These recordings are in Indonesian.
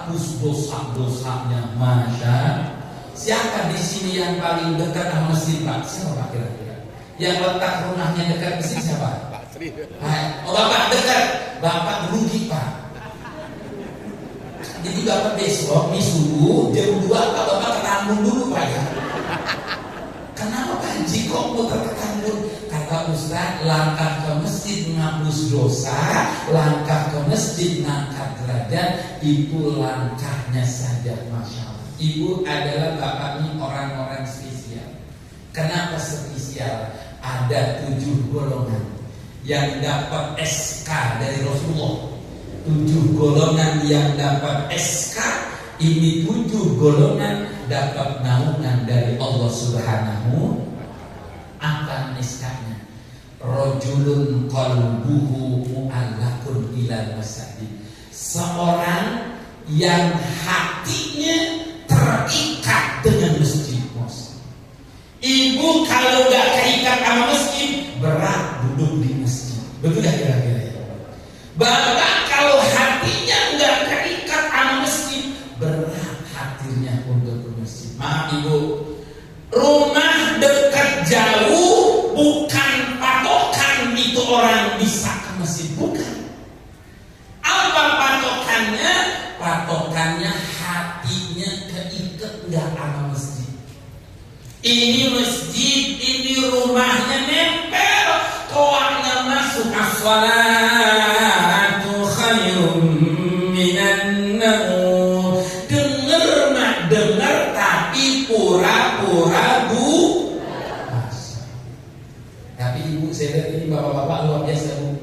menghapus dosa-dosanya. Masya. Siapa di sini yang paling dekat sama masjid, Pak? Siapa Pak kira-kira? Yang letak rumahnya dekat masjid siapa? Pak Sri. Oh, Bapak dekat. Bapak rugi, Pak. Jadi Bapak besok nih subuh jam 2 Bapak ke Tambun dulu, Pak ya. Kenapa Pak Haji kok muter ke Tambun? Kata Ustaz, langkah ke masjid menghapus dosa, langkah ke masjid ngangkat derajat, itu langkahnya saja. Masya Allah. Ibu adalah Bapak ini orang-orang spesial. Kenapa spesial? Ada 7 golongan yang dapat SK dari Rasulullah. 7 golongan yang dapat SK. Ini 7 golongan dapat naungan dari Allah Subhanahu. Apa SK-nya? Rajulun qalbuhu mu'allaqun ilal masajid. Seorang yang hatinya terikat dengan masjid. Ibu kalau nggak terikat sama masjid, berat duduk di masjid. Betul ya kira-kira ya? Bapak kalau hatinya nggak terikat sama masjid, berat hatinya untuk ke masjid. Maaf Ibu, rumah dekat jauh bukan patokan itu orang bisa ke masjid, bukan. Apa patokannya? Patokannya hatinya keikat nggak sama masjid. Ini masjid, ini rumahnya nempel, toangnya masuk. As-salatu khairum minan naum. Dengar mak dengar tapi pura-pura bu. Tapi Ibu saya lihat ini bapak-bapak luar biasa Bu.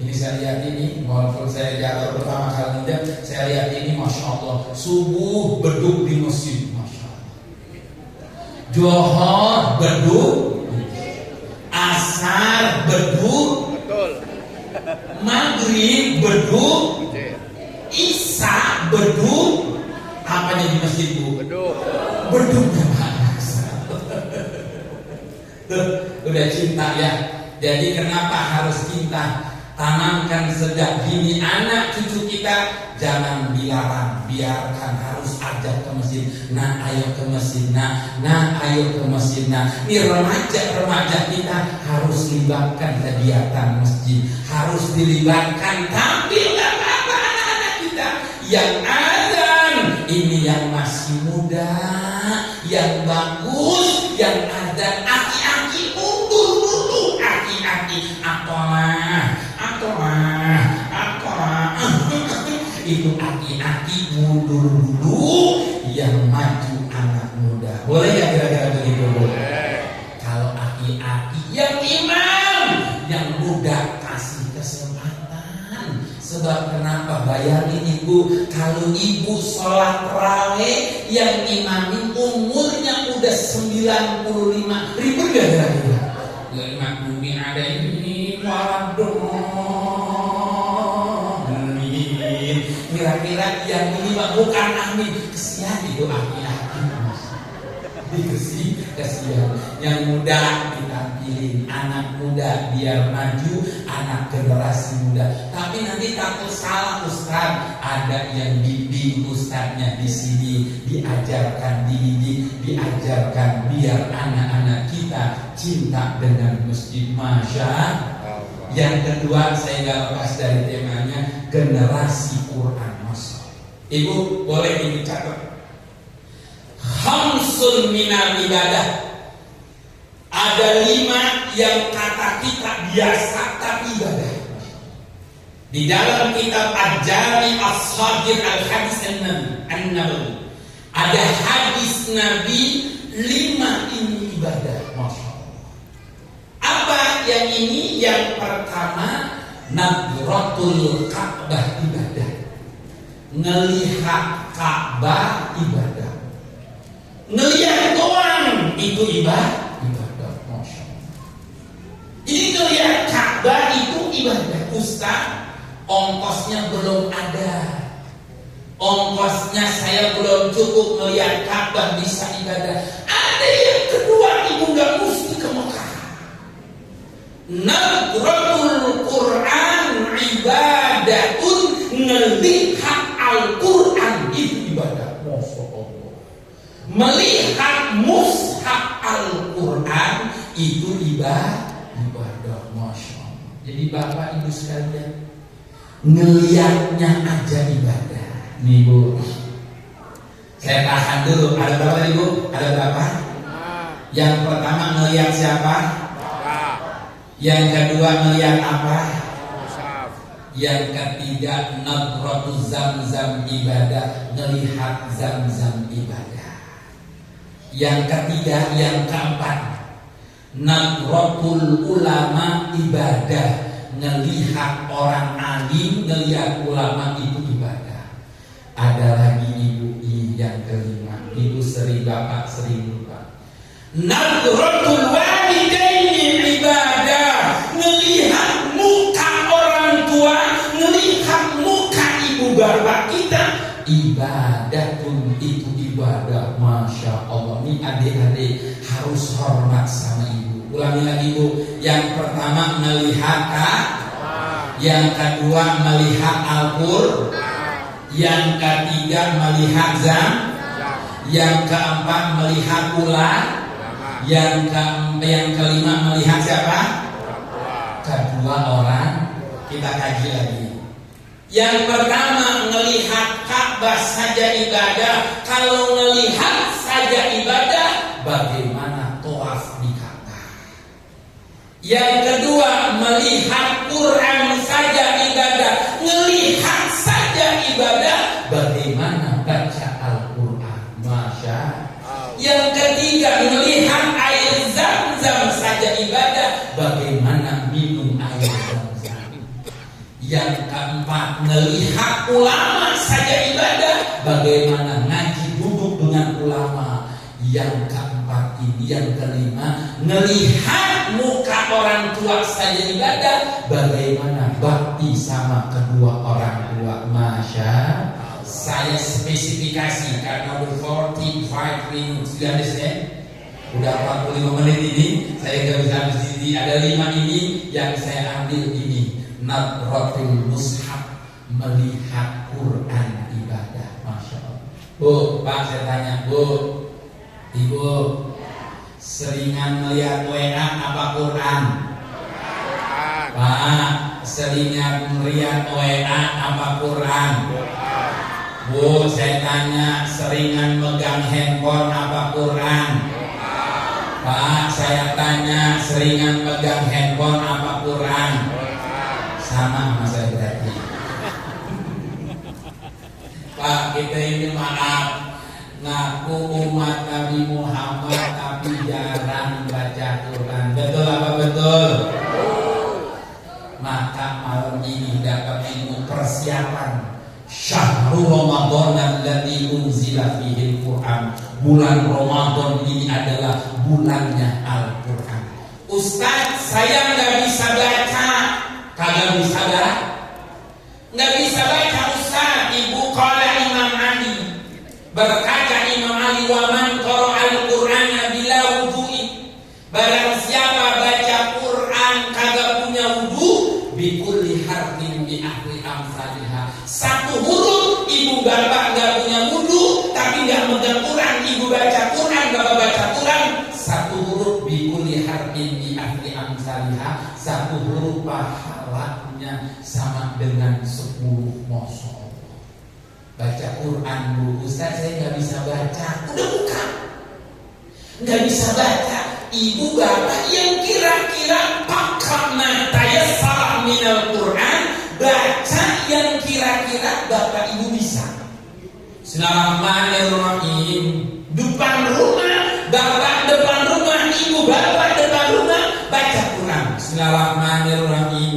Ini saya lihat ini, walaupun saya jatuh pertama kali saya lihat ini, Masya Allah, subuh beduk di masjid. Johor beduk, asar beduk, maghrib beduk, isya beduk. Apanya di masjid Bu? Beduknya panas. Udah cinta ya. Jadi kenapa harus cinta? Tanamkan sejak dini anak cucu kita, jangan dilarang, biarkan, harus ajak ke masjid. Nah ayo ke masjid, nah ayo ke masjid. Nah ini remaja kita harus libatkan kegiatan masjid, harus dilibatkan. Tampilkan apa anak-anak kita yang azan ini, yang masih muda, yang bagus, yang azan. Aki-aki mundur dulu, aki-aki apalah itu aki-aki mundur dulu, yang maju anak muda. Boleh ya kira-kira begitu? Kalau aki-aki yang imam, yang muda kasih kesempatan. Sebab kenapa? Bayangin Ibu, kalau Ibu sholat tarawih yang imamin umurnya udah 95, ribut gak kira-kira? Gak makmumi ada ini, waduh. Kira-kira yang ini bukan amin, kesian itu aki-aki. Kesian. Yang muda ditampilin, anak muda biar maju, anak generasi muda. Tapi nanti takut salah Ustaz, ada yang bimbing Ustaznya di sini, diajarkan, diajarkan biar anak-anak kita cinta dengan masjid. Masya. Yang kedua saya nggak lepas dari temanya, generasi Quran. Masya. Ibu boleh dicatat. Khamsun minal ibadah. Ada 5 yang kata kita biasa tapi ibadah. Di dalam kitab Al-Jami As-Sadir Al-Hadis An-Nabawi ada hadis Nabi 5 ini ibadah. Masya Allah. Apa yang ini? Yang pertama, nadratul Ka'bah ibadah. Ngelihat Ka'bah ibadah. Ngelihat doang itu ibadah. Masya Allah. Ini ngelihat Ka'bah itu ibadah. Ustaz, ongkosnya belum ada. Ongkosnya saya belum cukup melihat Ka'bah bisa ibadah. Ada yang kedua, Ibu nggak mesti ke Mekah. Nadratul Quran ibadatun, ngelihat Al-Quran itu ibadah. Masya Allah. Melihat mushaf Al-Quran itu ibadah. Masya Allah. Jadi Bapak Ibu sekalian, ngeliatnya aja ibadah. Nih Bu, saya tahan dulu. Ada berapa tadi Bu? Ada berapa? Yang pertama ngeliat siapa? Yang kedua ngeliat apa? Yang ketiga nadratu Zamzam ibadah, ngelihat Zamzam ibadah. Yang ketiga, yang keempat nadratul ulama ibadah, ngelihat orang alim, ngelihat ulama itu ibadah. Ada lagi Ibu yang kelima, Ibu sering Bapak sering lupa. Nadratul walidaini ibadah, ngelihat muka orang tua, ngelihat muka ibu bapak kita, ibadah pun itu ibadah. Masya Allah. Ini adik-adik harus hormat sama ibu. Ulangi lagi Bu. Yang pertama melihat yang kedua melihat Al-Qur'an, yang ketiga melihat yang keempat melihat ulama, yang kelima melihat siapa? Kedua orang. Kita kaji lagi. Yang pertama melihat Ka'bah saja ibadah. Kalau melihat saja ibadah, bagaimana tawaf di Ka'bah? Yang kedua melihat Quran saja ibadah. Melihat saja ibadah, bagaimana baca Al-Quran? Masya Allah. Yang ketiga melihat air Zamzam saja ibadah, bagaimana minum air Zamzam? Yang keempat melihat ulama saja ibadah, bagaimana ngaji duduk dengan ulama? Yang keempat ini, yang kelima melihat muka orang tua saja ibadah, bagaimana bakti sama kedua orang tua? Masya Allah. Saya spesifikasi karena udah 45 minutes, udah 45 menit ini saya gak bisa habis ini. Ada 5 ini yang saya ambil ini. Nadratul mushaf, melihat Quran ibadah. Masya Allah. Bu, Pak saya tanya Bu, Ibu seringan melihat WA apa Quran? Pak, seringan melihat WA apa Quran? Bu, saya tanya seringan megang handphone apa Quran? Pak, saya tanya seringan megang handphone apa Quran? Sama sama saya berarti. Pak, kita ini maaf, ngaku umat Nabi Muhammad tapi jarang baca Quran. Betul apa betul? Maka malam ini dapat ilmu persiapan Syahrul Ramadan alladzi unzila fihi al-Qur'an. Bulan Ramadan ini adalah bulannya Al-Qur'an. Ustaz, saya nggak bisa baca. Kagak bisa baca? Nggak bisa baca Ustaz. Ibu qala Imam Ali, berkata Imam Ali, wa man qara'a al-Qur'ana bila wudu'i, barang siapa baca Quran kagak punya wudu, bikulli harfin bi ahli amsalihah. Satu huruf ibu bapak nggak punya wudu tapi nggak megang Quran, ibu baca Quran bapak baca Quran, satu huruf bikulli harfin bi ahli amsalihah, satu huruf pahalanya sama dengan 10. Masya Allah. Baca Quran dulu. Ustaz, saya nggak bisa baca. Udah bukan, nggak bisa baca. Ibu bapak yang kira-kira pakana tayassara minal Quran, baca yang kira-kira bapak ibu bisa. Bismillahirrahmanirrahim. Depan rumah bapak, depan rumah ibu bapak, depan rumah baca Quran. Bismillahirrahmanirrahim.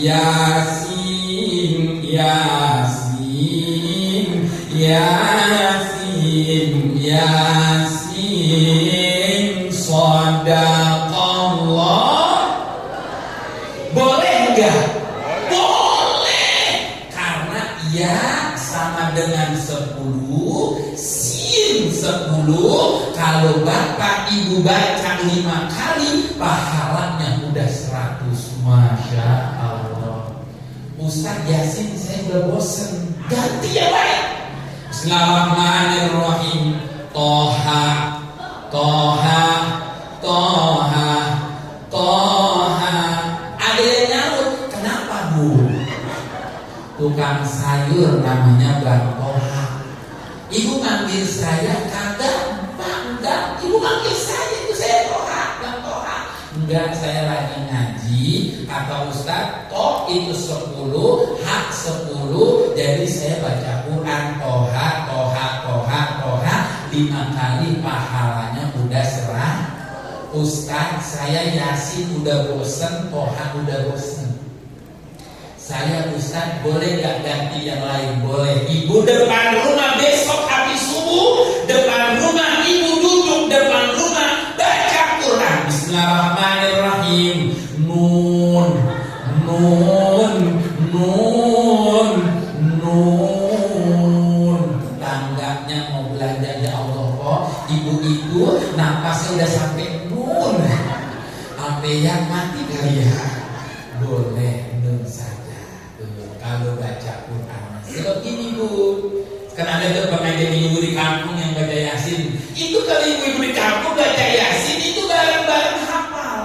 Yasin, Yasin, Yasin, Yasin. Shadaqallah. Boleh enggak? Boleh. Karena ya sama dengan 10, sin 10. Kalau bapak ibu baca 5 kali, pahalanya udah 100. Masya Allah. Ustaz, Yasin saya udah bosen, ganti yang lain. Bismillahirrahmanirrahim. Toha, toha, toha, toha. Ada yang nyaut, kenapa Bu? Tukang sayur namanya Bang Toha. Ibu manggil saya kagak, enggak. Ibu manggil saya itu saya Toha, Bang Toha. Enggak, saya lagi ngaji. Kata Ustaz, toh itu 10, hak 10. Jadi saya baca Quran toha, toha, toha, toha 5 kali, pahalanya udah 100. Ustaz, saya Yasin udah bosen, toha udah bosen. Saya Ustaz, boleh gak ganti yang lain? Boleh. Ibu depan rumah besok habis subuh, depan rumah ibu duduk depan rumah baca Quran. Bismillahirrahmanirrahim. Nun, nun, nun, nun. Tangganya mau belanja, ya Allah kok ibu-ibu napasnya udah sampai nun. Sampai yang mati kali ya. Boleh nun saja. Kalau baca Quran seperti ini Bu. Kan ada tuh pernah jadi ibu di kampung yang baca Yasin. Itu kalau ibu-ibu di kampung baca Yasin itu bareng-bareng hafal.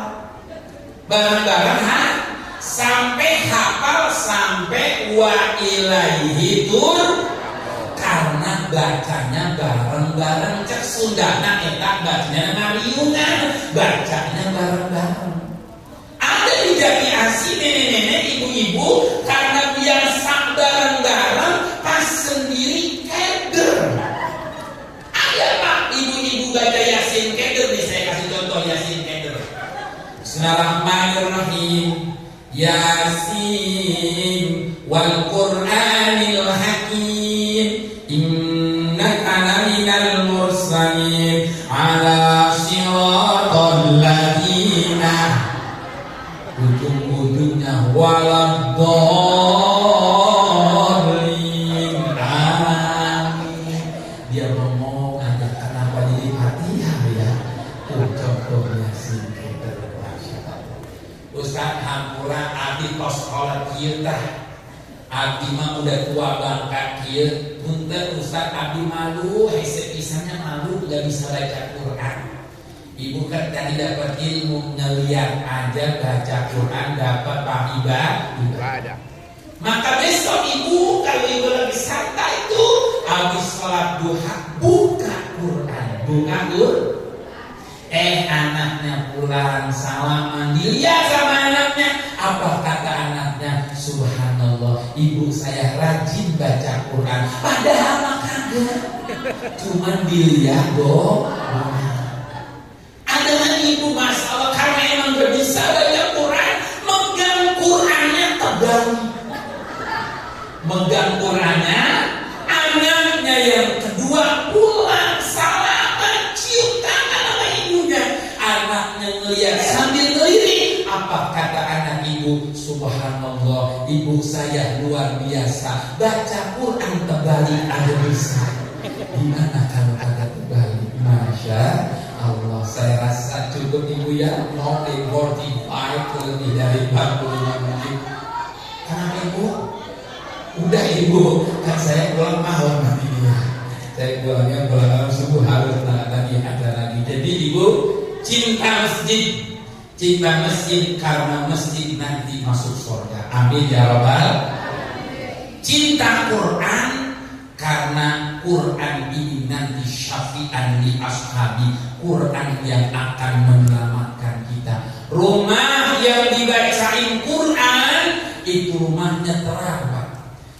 Bareng-bareng sampai hafal sampai wa ilaihi tur. Karena bacanya bareng-bareng. Cek Sundana etak bacanya mariungan, bacanya bareng-bareng. Ada di Jati Asih nenek-nenek, ibu-ibu karena biasa bareng-bareng pas sendiri keder. Ada Pak ibu-ibu baca Yasin keder nih, saya kasih contoh Yasin keder. Bismillahirrahmanirrahim. Yasin wal Qur'anil Hakim. Innaka laminal mursalin ala siratal ladzina. Ujung-ujungnya waladhdallin. Amin. Dia ngomong ada kenapa jadi Fatihah ya? Contohnya sih kita Ustaz hampura abdi tos sholat kieu tah. Abdi mah udah tua bangkat kieu. Punten Ustaz abdi malu, hese pisannya malu enggak bisa baca Quran. Ibu kan tadi dapat ilmu ngeliat aja baca Quran dapat ibadah. Maka besok ibu kalau ibu lagi santai itu habis sholat duha buka Quran, buka Quran. Anaknya pulang salaman dilihat sama anaknya. Apa kata anaknya? Subhanallah, ibu saya rajin baca Quran. Padahal mah kagak, cuman dilihat doang. Ada ibu masalah karena emang gak bisa baca Quran, megang Qurannya terbalik. Megang Qurannya, anaknya yang kedua pulang salaman cium tangan sama ibunya. Anaknya ngeliat sambil ngelirik. Apa kata anak ibu? Subhanallah, ibu saya luar biasa baca Quran terbalik ada bisa. Gimana kalau ada terbalik? Masya Allah, saya rasa cukup ibu ya. Mau 45 lebih dari 45 menit. Kenapa ibu? Udah ibu, kan saya pulang mahal nanti dia. Saya pulangnya pulang subuh harus tadi ada lagi. Jadi ibu cinta masjid, cinta masjid karena masjid nanti masuk surga. Amin ya Rabbal. Cinta Quran karena Quran ini nanti syafi'an li ashabi, Quran yang akan menyelamatkan kita. Rumah yang dibacain Quran itu rumahnya terang.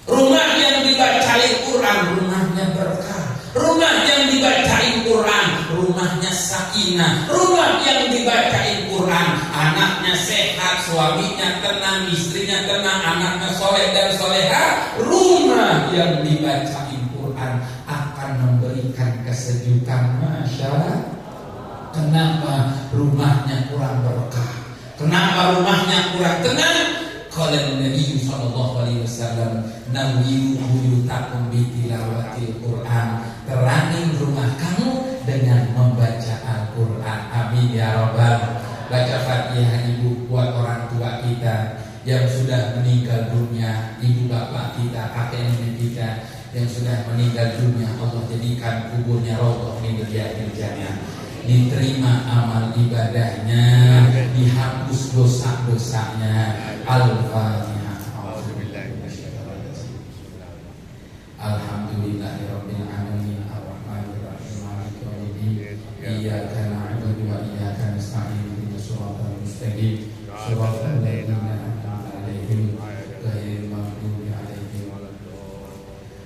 Rumah yang dibacain Quran rumahnya berkah. Rumah yang dibacain Quran rumahnya sakinah. Rumah yang dibacain Quran anaknya sehat, suaminya tenang, istrinya tenang, anaknya soleh dan soleha. Rumah yang dibacain Quran akan memberikan kesejukan. Masya Allah. Kenapa rumahnya kurang berkah? Kenapa rumahnya kurang tenang? Qala Nabi sallallahu alaihi wasallam, "Nawwiru buyutakum bi tilawatil Qur'an." Terangin rumah kamu dengan membaca Al-Qur'an. Amin ya Rabbal. Baca Fatihah ibu buat orang tua kita yang sudah meninggal dunia, ibu bapak kita, kakek nenek kita. yang sudah meninggal dunia, Allah jadikan kuburnya raudhah min riyadil jannah. Diterima amal ibadahnya, dihapus dosa-dosanya. Al-Fatihah. Alhamdulillahirabbil alamin arrahmanir rahim maliki yaumiddin iyyaka na'budu wa iyyaka nasta'in ihdinas siratal mustaqim siratal ladzina an'amta 'alaihim ghairil maghdubi 'alaihim waladdallin.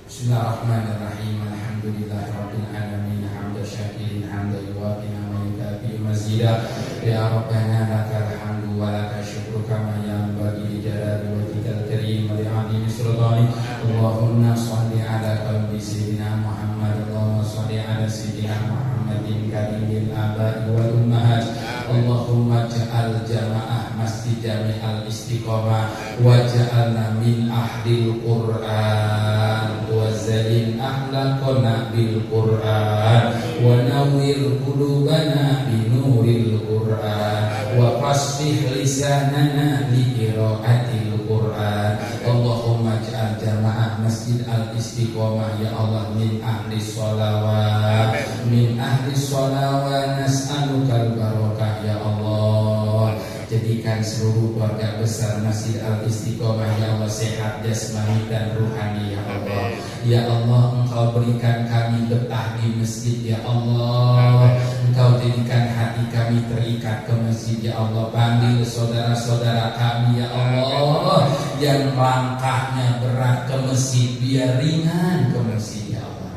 Bismillahirrahmanirrahim. Alhamdulillahirabbil alamin hamdan syakirin hamdan yuwafi wa yukafi mazida. Ya Rabbana lakal hamdu wa lakal syukru kama yanbaghi li jalali wajhikal karim wa li 'azimi sultanik. Allahumma shalli ala qalbi sayyidina Muhammad. Allahumma shalli ala sayyidina Muhammadin karimil aba'i wal ummahat. Allahumma ja'al jamaah masjid jami'al istiqamah waj'alna min ahlil Qur'an wa zalin ahlaqana bil Qur'an wa nawwir qulubana bi nuril Qur'an wa fasih lisanana li qiraatil Qur'an. Allahumma ja'al jamaah masjid al-istiqamah ya Allah min ahli sholawat min ahli sholawat nas'alukal barakah ya Allah. Jadikan seluruh keluarga besar Masjid Al-Istiqomah ya Allah sehat jasmani dan ruhani ya Allah. Ya Allah, Engkau berikan kami betah di masjid ya Allah. Engkau jadikan hati kami terikat ke masjid ya Allah. Panggil saudara-saudara kami ya Allah yang langkahnya berat ke masjid, biar ringan ke masjid ya Allah.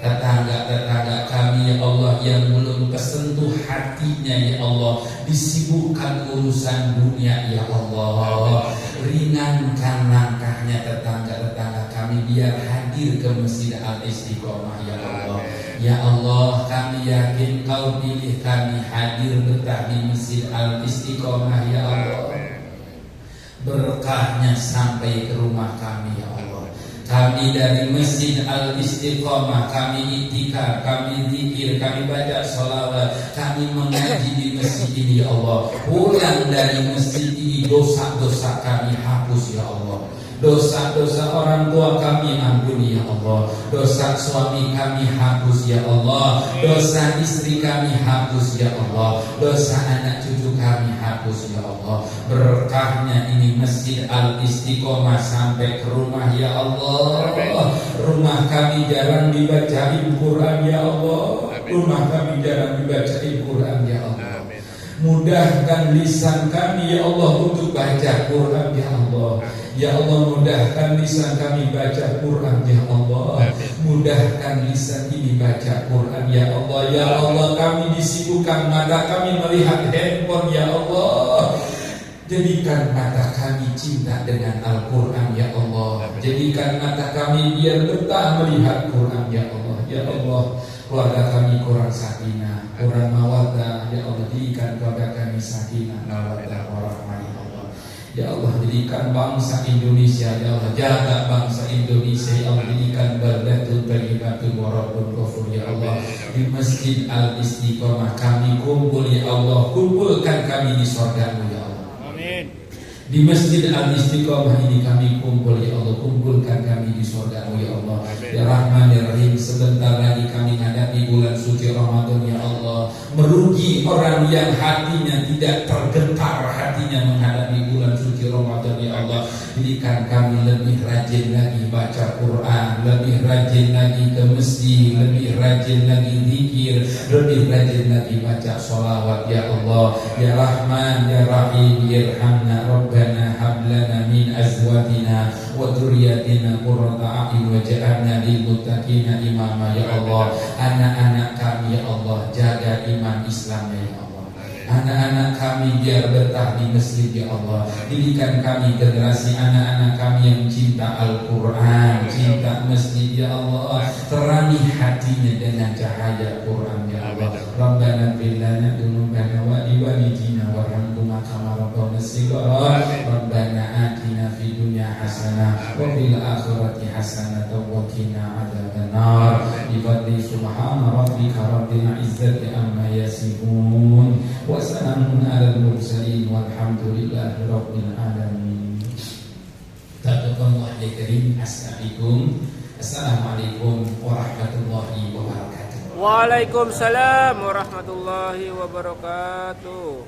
Tetangga-tetangga kami ya Allah yang belum tersentuh hatinya ya Allah, disibukkan urusan dunia ya Allah, ringankan langkahnya tetangga-tetangga kami biar hadir ke Masjid Al-Istiqomah ya Allah. Ya Allah, kami yakin Kau pilih kami hadir betah di Masjid Al-Istiqomah ya Allah. Berkahnya sampai ke rumah kami ya Allah. Kami dari Masjid Al-Istiqomah, kami iktikaf, kami zikir, kami baca sholawat, kami mengaji di masjid ini ya Allah. Pulang dari masjid ini dosa-dosa kami hapus ya Allah. Dosa-dosa orang tua kami ampuni ya Allah. Dosa suami kami hapus ya Allah. Dosa istri kami hapus ya Allah. Dosa anak cucu kami hapus ya Allah. Berkahnya ini Masjid Al-Istiqomah sampai ke rumah ya Allah. Rumah kami jarang dibacain Quran ya Allah. Rumah kami jarang dibacain Quran ya Allah. Mudahkan lisan kami ya Allah untuk baca Quran ya Allah. Ya Allah, mudahkan lisan kami baca Quran ya Allah. Mudahkan lisan ini baca Quran ya Allah. Ya Allah, kami disibukkan mata kami melihat handphone ya Allah. Jadikan mata kami cinta dengan Al-Quran ya Allah. Jadikan mata kami biar betah melihat Quran ya Allah. Ya Allah, keluarga kami kurang sakinah, kurang mawaddah ya Allah. Jadikan keluarga kami sakinah, mawaddah, warahmah ya Allah. Ya Allah, jadikan bangsa Indonesia ya Allah, jaga bangsa Indonesia ya Allah. Jadikan baldatul thayyibatul warabul ghafur ya Allah. Di Masjid Al-Istiqomah kami kumpul ya Allah. Kumpulkan kami di surga-Mu ya Allah. Amin. Di Masjid Al-Istiqomah ini kami kumpul ya Allah. Kumpulkan kami di surga-Mu ya Allah. Ya Rahman ya Rahim, sebentar lagi kami hadapi bulan suci Ramadan ya Allah. Merugi orang yang hatinya tidak tergetar hatinya menghadapi bulan suci Ramadan ya Allah. Jadikan kami lebih rajin lagi baca Quran, lebih rajin lagi ke masjid, lebih rajin lagi zikir, lebih rajin lagi baca sholawat ya Allah. Ya Rahman ya Rahim, irhamna Rabbana hablana min azwajina wa dzurriyyatina qurrata a'yun waj'alna lil muttaqina imama ya Allah. Anak-anak kami ya Allah, jaga iman Islamnya ya Allah. Anak-anak kami biar betah di masjid ya Allah. Jadikan kami generasi anak-anak kami yang cinta Al-Quran, cinta masjid ya Allah. Terangi hatinya dengan cahaya Quran ya Allah. Rabbana ighfir lana dzunubana wa liwalidina warhamhuma kama rabbayana shighara. Rabbana atina fid dunya hasanah wa fil akhirati hasanah wa qina adzabannar. Bi fadli subhana rabbika rabbil izzati amma yasifun. Wassalamun ala al-mursalin walhamdulillahi rabbil alamin. Taqabbalallahu karim. Assalamualaikum. Assalamualaikum warahmatullahi wabarakatuh. Waalaikumsalam warahmatullahi wabarakatuh.